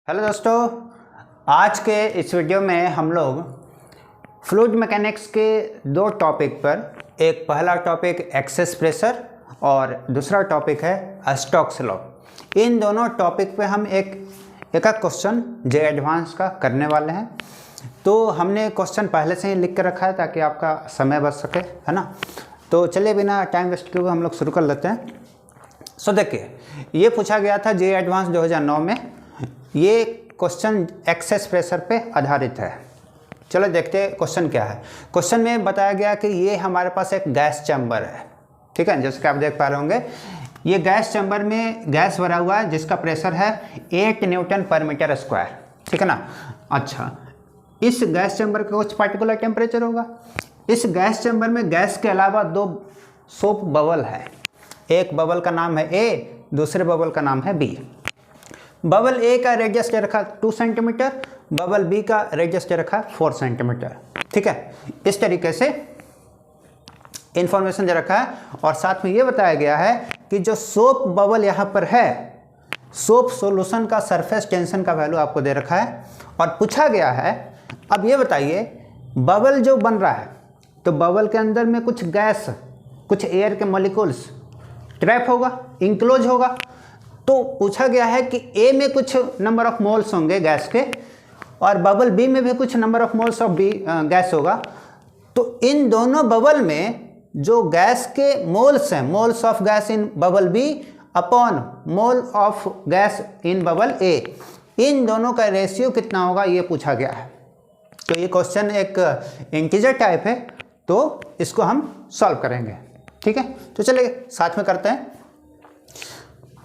Hello दोस्तों, आज के इस वीडियो में हम लोग फ्लूइड मैकेनिक्स के दो टॉपिक पर, एक पहला टॉपिक एक्सेस प्रेशर और दूसरा टॉपिक है स्टोक्स लॉ। इन दोनों टॉपिक पे हम एक क्वेश्चन जे एडवांस का करने वाले हैं। तो हमने क्वेश्चन पहले से ही लिख कर रखा है ताकि आपका समय बच सके, है ना। तो चलिए बिना टाइम वेस्ट किए हम लोग शुरू कर लेते हैं। सो देखिए, ये पूछा गया था जे एडवांस 2009 में। ये क्वेश्चन एक्सेस प्रेशर पे आधारित है। चलो देखते हैं क्वेश्चन क्या है। क्वेश्चन में बताया गया कि ये हमारे पास एक गैस चैम्बर है, ठीक है। जैसे कि आप देख पा रहे होंगे, ये गैस चैम्बर में गैस भरा हुआ है जिसका प्रेशर है 8 न्यूटन पर मीटर स्क्वायर, ठीक है ना। अच्छा, इस गैस चैम्बर का कुछ पार्टिकुलर टेम्परेचर होगा। इस गैस चैम्बर में गैस के अलावा दो सोप बबल है। एक बबल का नाम है ए, दूसरे बबल का नाम है बी। बबल ए का रेडियस दे रखा 2 सेंटीमीटर, बबल बी का रेडियस दे रखा 4 सेंटीमीटर, ठीक है। इस तरीके से इंफॉर्मेशन दे रखा है और साथ में ये बताया गया है कि जो सोप बबल यहाँ पर है, सोप सॉल्यूशन का सरफेस टेंशन का वैल्यू आपको दे रखा है और पूछा गया है। अब ये बताइए, बबल जो बन रहा है तो बबल के अंदर में कुछ गैस, कुछ एयर के मॉलिक्यूल्स ट्रैप होगा, इंक्लोज होगा। तो पूछा गया है कि ए में कुछ नंबर ऑफ मोल्स होंगे गैस के और बबल बी में भी कुछ number of moles of B gas होगा। तो इन दोनों बबल में जो गैस के मोल्स हैं, moles of gas in bubble B upon mole of gas in bubble A, इन दोनों का रेशियो कितना होगा ये पूछा गया है। तो ये क्वेश्चन एक इंटीजर टाइप है, तो इसको हम सॉल्व करेंगे, ठीक है। तो चलिए साथ में करते हैं।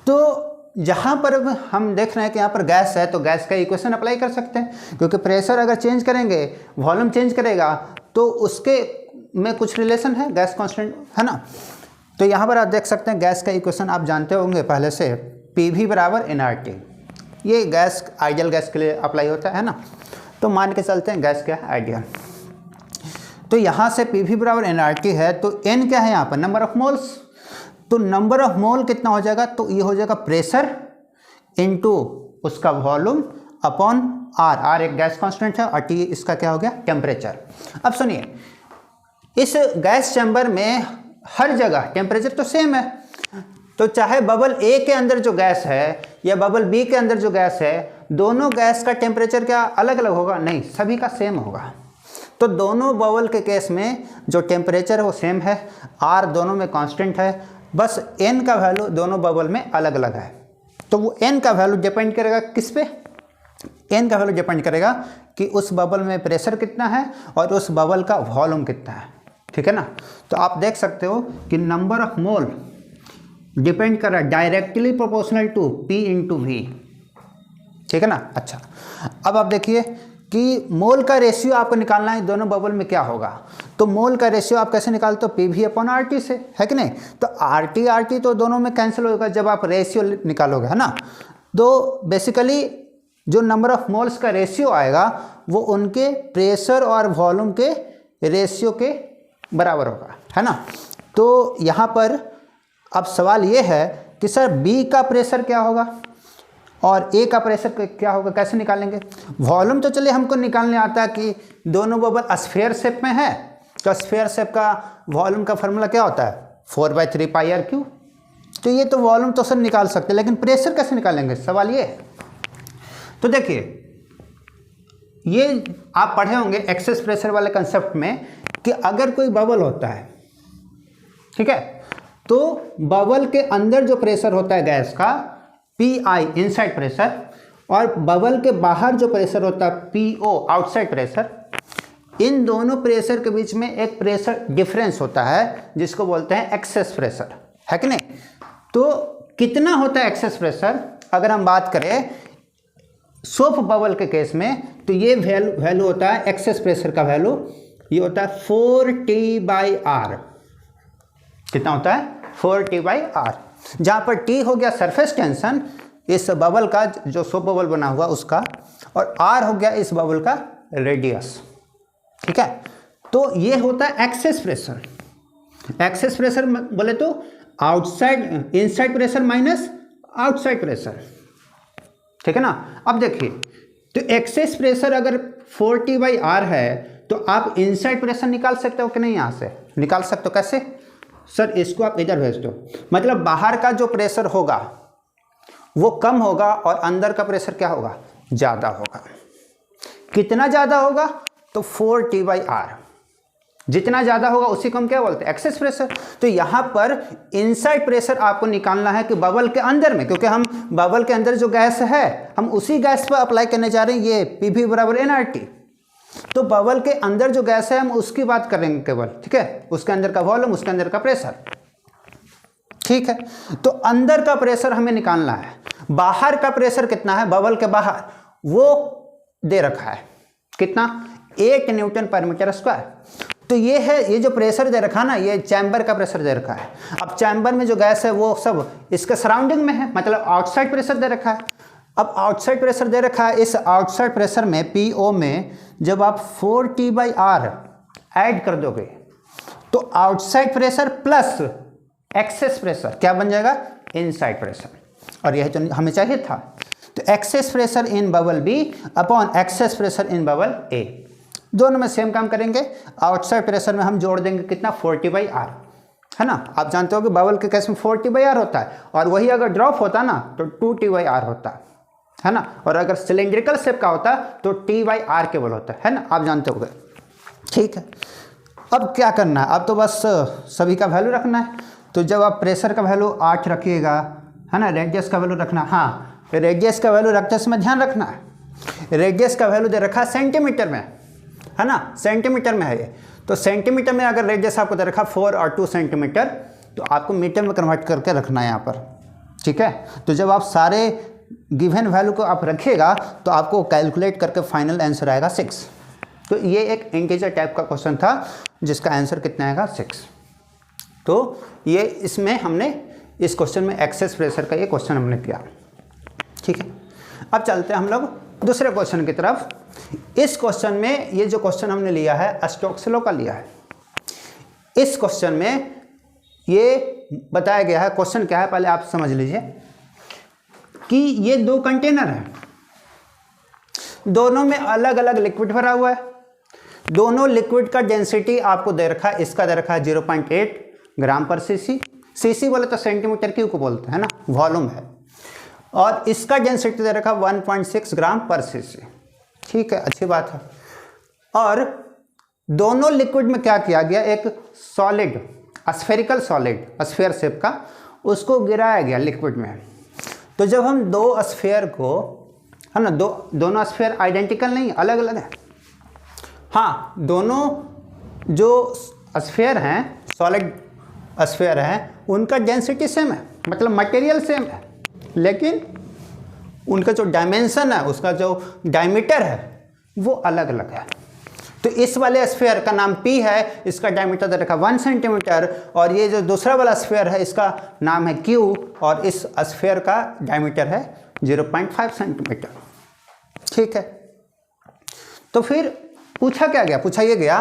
तो जहाँ पर हम देख रहे हैं कि यहाँ पर गैस है तो गैस का इक्वेशन अप्लाई कर सकते हैं, क्योंकि प्रेशर अगर चेंज करेंगे, वॉल्यूम चेंज करेगा तो उसके में कुछ रिलेशन है, गैस कांस्टेंट, है ना। तो यहाँ पर आप देख सकते हैं गैस का इक्वेशन आप जानते होंगे पहले से, PV बराबर nRT। ये गैस आइडियल गैस के लिए अप्लाई होता है ना। तो मान के चलते हैं गैस क्या है, आइडियल। तो यहाँ से PV बराबर nRT है, तो n क्या है यहाँ पर, नंबर ऑफ मोल्स। तो नंबर ऑफ मोल कितना हो जाएगा, तो ये हो जाएगा प्रेशर इनटू उसका वॉल्यूम अपॉन R। R एक गैस कांस्टेंट है और T इसका क्या हो गया, टेम्परेचर। अब सुनिए, इस गैस चैम्बर में हर जगह टेम्परेचर तो सेम है। तो चाहे बबल A के अंदर जो गैस है या बबल B के अंदर जो गैस है, दोनों गैस का टेम्परेचर क्या अलग अलग होगा, नहीं, सभी का सेम होगा। तो दोनों बबल के केस में जो टेम्परेचर है वो सेम है, R दोनों में कांस्टेंट है, बस n का वैल्यू दोनों बबल में अलग अलग है। तो वो n का वैल्यू डिपेंड करेगा किस पे, n का वैल्यू डिपेंड करेगा कि उस बबल में प्रेशर कितना है और उस बबल का वॉल्यूम कितना है, ठीक है ना। तो आप देख सकते हो कि नंबर ऑफ मोल डिपेंड कर रहा है directly proportional to P into V, ठीक है ना। अच्छा, अब आप देखिए कि मोल का रेशियो आपको निकालना है दोनों बबल में क्या होगा। तो मोल का रेशियो आप कैसे निकालते हो, PV अपॉन RT से, है कि नहीं। तो RT तो दोनों में कैंसिल होगा जब आप रेशियो निकालोगे, है ना। तो बेसिकली जो नंबर ऑफ मोल्स का रेशियो आएगा वो उनके प्रेशर और वॉल्यूम के रेशियो के बराबर होगा, है ना। तो यहाँ पर अब सवाल ये है कि सर B का प्रेशर क्या होगा और A का प्रेशर क्या होगा, कैसे निकालेंगे। वॉल्यूम तो चलिए हमको निकालने आता है कि दोनों बबल स्फीयर शेप में है, तो स्फीयर शेप का वॉल्यूम का फार्मूला क्या होता है, 4/3 पाई r/3। तो ये तो वॉल्यूम तो सर निकाल सकते हैं, लेकिन प्रेशर कैसे निकालेंगे, सवाल ये है। तो देखिए, ये आप पढ़े होंगे एक्सेस प्रेशर वाले कंसेप्ट में कि अगर कोई बबल होता है, ठीक है, तो बबल के अंदर जो प्रेशर होता है गैस का, PI इनसाइड प्रेशर, और बबल के बाहर जो प्रेशर होता है PO आउटसाइड प्रेशर, इन दोनों प्रेशर के बीच में एक प्रेशर डिफरेंस होता है जिसको बोलते हैं एक्सेस प्रेशर, है कि नहीं। तो कितना होता है एक्सेस प्रेशर, अगर हम बात करें सोप बबल के केस में, तो ये वैल्यू होता है एक्सेस प्रेशर का वैल्यू, ये होता है 4T/R। कितना होता है, 4T/R, जहाँ पर T हो गया सरफेस टेंशन इस बबल का, जो सोप बबल बना हुआ उसका, और R हो गया इस बबल का रेडियस, ठीक है। तो ये होता है एक्सेस प्रेशर। एक्सेस प्रेशर बोले तो outside, inside pressure minus outside pressure, ठीक है ना। अब देखिए, तो एक्सेस प्रेशर अगर 4T/R है तो आप इनसाइड प्रेशर निकाल सकते हो कि नहीं, यहाँ से निकाल सकते हो। कैसे सर, इसको आप इधर भेज दो, मतलब बाहर का जो प्रेशर होगा वो कम होगा और अंदर का प्रेशर क्या होगा, ज़्यादा होगा। कितना ज़्यादा होगा, तो 4T/R, जितना ज़्यादा होगा उसी को हम क्या बोलते हैं, एक्सेस प्रेशर। तो यहाँ पर इनसाइड प्रेशर आपको निकालना है कि बबल के अंदर में, क्योंकि हम बबल के अंदर जो गैस है हम उसी गैस पर अप्लाई करने जा रहे हैं, ये PV = nRT। तो बबल के अंदर जो गैस है हम उसकी बात करेंगे केवल, ठीक है, उसके अंदर का वॉल्यूम, उसके अंदर का प्रेशर, ठीक है। तो अंदर का प्रेशर हमें निकालना है। बाहर का प्रेशर कितना है, बबल के बाहर, वो दे रखा है कितना, 8 Nm/m²। तो ये है, ये जो प्रेशर दे रखा है ना, ये चैम्बर का प्रेशर दे रखा है। अब चैम्बर में जो गैस है वो सब इसके सराउंडिंग में है, मतलब आउटसाइड प्रेशर दे रखा है। अब आउटसाइड प्रेशर दे रखा है, इस आउटसाइड प्रेशर में PO में जब आप 4T/R ऐड कर दोगे तो outside pressure plus excess pressure क्या बन जाएगा, इनसाइड प्रेशर। और यह जो हमें चाहिए था, तो excess pressure in bubble B upon excess pressure in bubble A, दोनों में सेम काम करेंगे। आउटसाइड प्रेशर में हम जोड़ देंगे कितना, 4T/R, है ना। आप जानते हो कि बबल के केस में 4T/R होता है, और वही अगर ड्रॉप होता ना तो 2T/R होता है ना। और अगर सिलेंड्रिकल शेप का होता तो T/R केवल होता है ना, आप जानते होंगे, ठीक है। अब क्या करना है, अब तो बस सभी का वैल्यू रखना है। तो जब आप प्रेशर का वैल्यू 8 रखिएगा, है ना, रेडियस का वैल्यू रखना, हाँ रेडियस का वैल्यू रखते समय ध्यान रखना है, रेडियस का वैल्यू दे रखा है सेंटीमीटर में, है ना, सेंटीमीटर में है ये। तो सेंटीमीटर में अगर रेडियस आपको दे रखा 4 और 2 सेंटीमीटर, तो आपको मीटर में कन्वर्ट करके रखना है यहाँ पर, ठीक है। तो जब आप सारे गिवन वैल्यू को आप रखिएगा तो आपको कैलकुलेट करके फाइनल आंसर आएगा 6। तो ये एक इंटीजर टाइप का क्वेश्चन था जिसका आंसर कितना आएगा, 6। तो ये इसमें हमने इस क्वेश्चन में एक्सेस प्रेशर का ये क्वेश्चन हमने किया, ठीक है। अब चलते हैं हम लोग दूसरे क्वेश्चन की तरफ। इस क्वेश्चन में ये जो क्वेश्चन हमने लिया है स्टोक्स लॉ का लिया है। इस क्वेश्चन में ये बताया गया है, क्वेश्चन क्या है पहले आप समझ लीजिए कि ये 2 कंटेनर हैं, दोनों में अलग अलग लिक्विड भरा हुआ है। दोनों लिक्विड का डेंसिटी आपको दे रखा है, इसका दे रखा है 0.8 g/cc, cc बोले तो सेंटीमीटर क्यूब को बोलते हैं ना, वॉल्यूम है। और इसका डेंसिटी दे रखा 1.6 g/cc, ठीक है, अच्छी बात है। और दोनों लिक्विड में क्या किया गया, एक solid spherical solid, sphere shape का, उसको गिराया गया लिक्विड में। तो जब हम 2 स्फीयर को, है ना, दोनों स्फीयर आइडेंटिकल नहीं, अलग अलग है, हाँ दोनों जो स्फीयर हैं, सॉलिड स्फीयर हैं, उनका डेंसिटी सेम है, मतलब मटेरियल सेम है, लेकिन उनका जो डायमेंशन है, उसका जो डायमीटर है वो अलग अलग है। तो इस वाले स्फीयर का नाम P है, इसका डायमीटर दे रखा 1 सेंटीमीटर, और ये जो दूसरा वाला स्फीयर है इसका नाम है Q, और इस स्फीयर का डायमीटर है 0.5 सेंटीमीटर, ठीक है। तो फिर पूछा क्या गया, पूछा ये गया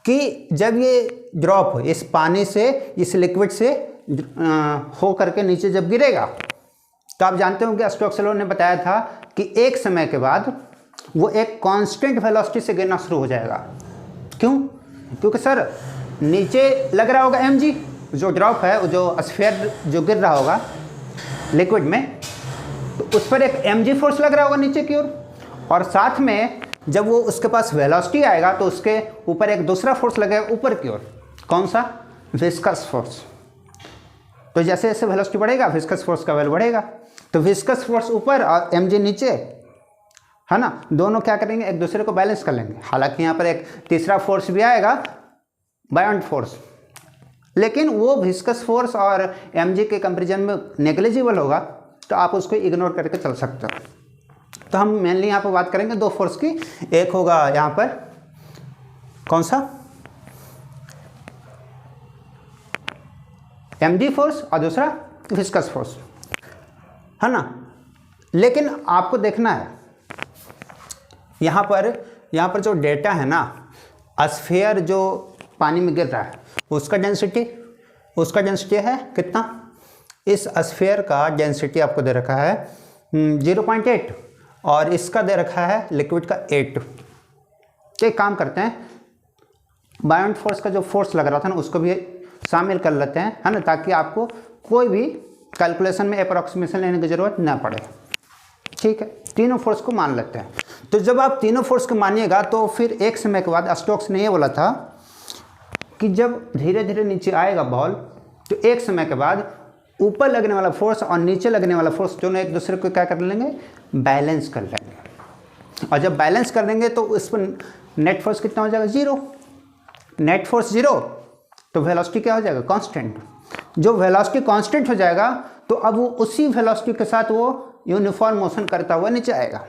कि जब ये ड्रॉप इस पानी से, इस लिक्विड से हो करके नीचे जब गिरेगा, तो आप जानते हो कि स्टोक्स लॉ ने बताया था कि एक समय के बाद वो एक कांस्टेंट वेलोसिटी से गिरना शुरू हो जाएगा। क्यों? क्योंकि सर नीचे लग रहा होगा mg, जो ड्रॉप है, जो स्फीयर जो गिर रहा होगा लिक्विड में, तो उस पर एक mg फोर्स लग रहा होगा नीचे की ओर, और साथ में जब वो उसके पास वेलोसिटी आएगा तो उसके ऊपर एक दूसरा फोर्स लगेगा ऊपर की ओर। कौन सा? Viscous force. तो जैसे जैसे वेलोसिटी बढ़ेगा विस्कस फोर्स का वैल्यू बढ़ेगा। तो विस्कस फोर्स ऊपर और mg नीचे, है ना, दोनों क्या करेंगे, एक दूसरे को बैलेंस कर लेंगे। हालांकि यहाँ पर एक तीसरा फोर्स भी आएगा, बायोंट फोर्स, लेकिन वो विस्कस फोर्स और mg के कंपेरिजन में नेग्लिजिबल होगा, तो आप उसको इग्नोर करके चल सकते हो। तो हम मेनली यहाँ पर बात करेंगे 2 फोर्स की। एक होगा यहाँ पर कौन सा, mg फोर्स, और दूसरा विस्कस फोर्स, है ना। लेकिन आपको देखना है यहाँ पर जो डेटा है ना, स्फीयर जो पानी में गिर रहा है उसका डेंसिटी है कितना, इस स्फीयर का डेंसिटी आपको दे रखा है 0.8 और इसका दे रखा है लिक्विड का 8। तो एक काम करते हैं, बायोंट फोर्स का जो फोर्स लग रहा था ना उसको भी शामिल कर लेते हैं, है ना, ताकि आपको कोई भी कैलकुलेशन में अप्रॉक्सीमेशन लेने की ज़रूरत ना पड़े। ठीक है, तीनों फोर्स को मान लेते हैं। तो जब आप तीनों फोर्स को मानिएगा तो फिर एक समय के बाद स्टोक्स ने ये बोला था कि जब धीरे धीरे नीचे आएगा बॉल तो एक समय के बाद ऊपर लगने वाला फोर्स और नीचे लगने वाला फोर्स दोनों एक दूसरे को क्या कर लेंगे, बैलेंस कर लेंगे। और जब बैलेंस कर लेंगे तो उस पर नेट फोर्स कितना हो जाएगा, 0। नेट फोर्स 0 तो वेलोसिटी क्या हो जाएगा, कांस्टेंट। जो वेलोसिटी कांस्टेंट हो जाएगा तो अब वो उसी वेलोसिटी के साथ वो यूनिफॉर्म मोशन करता हुआ नीचे आएगा।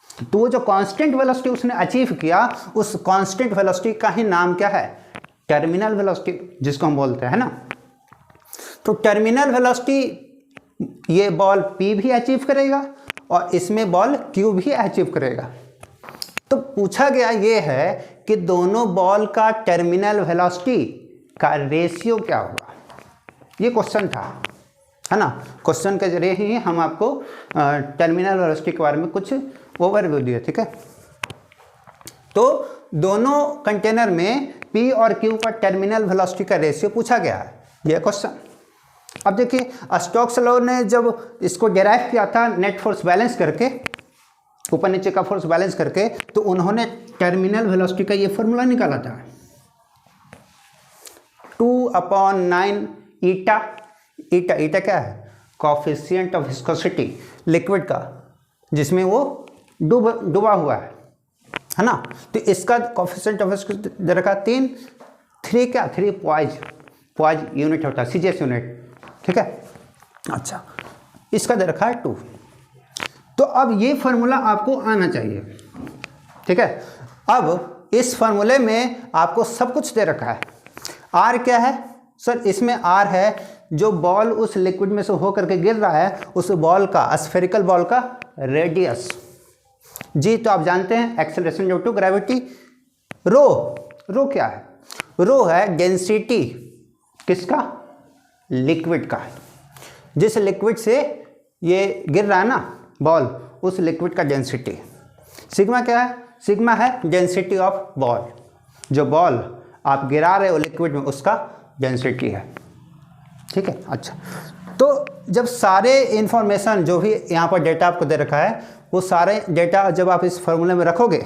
तो वो जो कांस्टेंट वेलोसिटी उसने अचीव किया, उस कांस्टेंट वेलोसिटी का ही नाम क्या है, टर्मिनल वेलोसिटी, जिसको हम बोलते हैं ना। तो टर्मिनल वेलोसिटी ये बॉल P भी अचीव करेगा और इसमें बॉल Q भी अचीव करेगा। तो पूछा गया ये है कि दोनों बॉल का टर्मिनल वेलोसिटी का रेशियो क्या होगा, ये क्वेश्चन था, है ना। क्वेश्चन के जरिए ही हम आपको टर्मिनल वेलोसिटी के बारे में कुछ ओवरव्यू दिए। ठीक है, तो दोनों कंटेनर में P और Q का टर्मिनल वेलोसिटी का रेशियो पूछा गया है, यह क्वेश्चन। अब देखिए, स्टोक्स लॉ ने जब इसको डेराइव किया था नेट फोर्स बैलेंस करके, ऊपर नीचे का फोर्स बैलेंस करके, तो उन्होंने टर्मिनल वेलोसिटी का ये फॉर्मूला निकाला था, 2/9 ईटा। ईटा क्या है, कोफिशिएंट ऑफ विस्कोसिटी लिक्विड का, जिसमें वो डूबा हुआ है ना। तो इसका कोफिशिएंट ऑफ विस्कोसिटी दे रखा 3 पॉइज यूनिट होता है, सीजीएस यूनिट। ठीक है, अच्छा, इसका दे रखा है 2। तो अब ये फार्मूला आपको आना चाहिए। ठीक है, अब इस फार्मूले में आपको सब कुछ दे रखा है। आर क्या है सर, इसमें आर है जो बॉल उस लिक्विड में से होकर के गिर रहा है, उस बॉल का, स्फेरिकल बॉल का रेडियस। जी तो आप जानते हैं एक्सेलरेशन ड्यू टू ग्रेविटी। रो क्या है, रो है डेंसिटी किसका, लिक्विड का। जिस लिक्विड से ये गिर रहा है ना बॉल, उस लिक्विड का डेंसिटी। सिग्मा क्या है, सिग्मा है डेंसिटी ऑफ बॉल, जो बॉल आप गिरा रहे हो लिक्विड में उसका डेंसिटी है। ठीक है, अच्छा, तो जब सारे इंफॉर्मेशन जो भी यहाँ पर डेटा आपको दे रखा है, वो सारे डेटा जब आप इस फॉर्मूले में रखोगे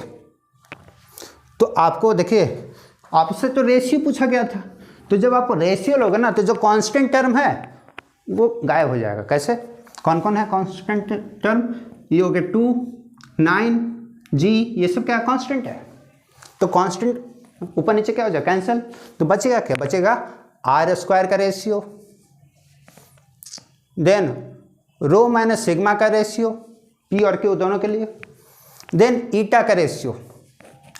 तो आपको देखिए, आपसे तो रेशियो पूछा गया था, तो जब आप रेशियो लोगे ना तो जो कांस्टेंट टर्म है वो गायब हो जाएगा। कैसे, कौन कौन है कांस्टेंट टर्म, ये हो गया 2, 9, G, ये सब क्या कांस्टेंट है। तो कांस्टेंट ऊपर नीचे क्या हो जाएगा, कैंसिल। तो बचेगा क्या, बचेगा R² का ratio, then rho minus sigma का रेशियो, P और Q दोनों के लिए, देन ईटा का रेशियो,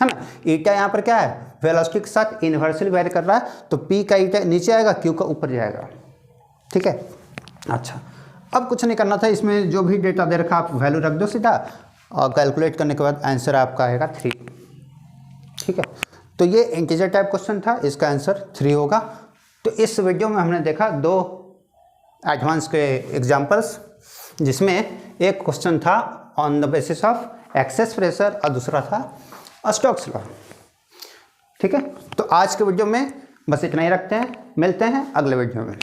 है ना। ईटा यहाँ पर क्या है, वेलोसिटी के साथ इन्वर्सली वेरी कर रहा है, तो P का ईटा नीचे आएगा, Q का ऊपर जाएगा। ठीक है, अच्छा, अब कुछ नहीं करना था, इसमें जो भी डेटा दे रखा आप वैल्यू रख दो सीधा, और कैलकुलेट करने के बाद आंसर आपका आएगा 3। ठीक है, तो ये इंटीजर टाइप क्वेश्चन था, इसका आंसर 3 होगा। तो इस वीडियो में हमने देखा 2 एडवांस के एग्जाम्पल्स, जिसमें एक क्वेश्चन था on the basis of excess pressure और दूसरा था स्टोक्स लॉ। ठीक है, तो आज के वीडियो में बस इतना ही रखते हैं, मिलते हैं अगले वीडियो में।